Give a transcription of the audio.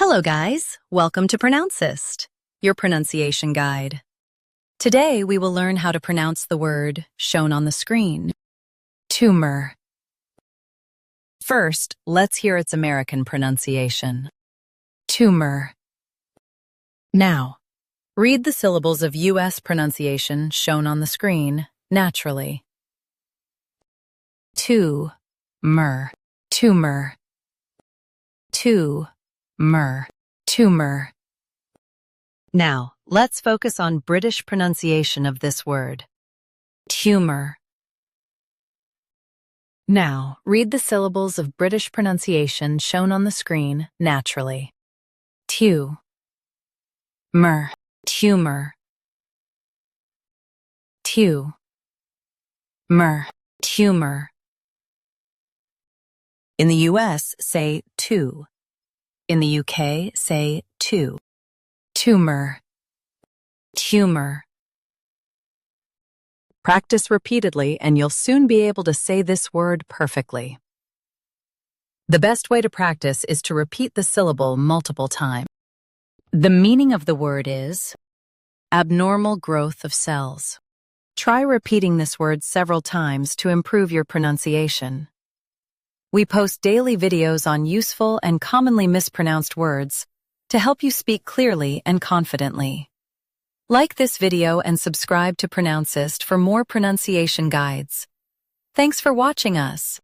Hello guys, welcome to Pronouncist, your pronunciation guide. Today we will learn how to pronounce the word shown on the screen, tumor. First, let's hear its American pronunciation, tumor. Now, read the syllables of U.S. pronunciation shown on the screen naturally. Tumor, tumor, tumor. Now, let's focus on British pronunciation of this word, tumor. Now, read the syllables of British pronunciation shown on the screen naturally. Tumor, tumor, tumor. In the US, say two. In the UK, say two. Tumor, tumor. Practice repeatedly and you'll soon be able to say this word perfectly. The best way to practice is to repeat the syllable multiple times. The meaning of the word is abnormal growth of cells. Try repeating this word several times to improve your pronunciation. We post daily videos on useful and commonly mispronounced words to help you speak clearly and confidently. Like this video and subscribe to Pronouncist for more pronunciation guides. Thanks for watching us.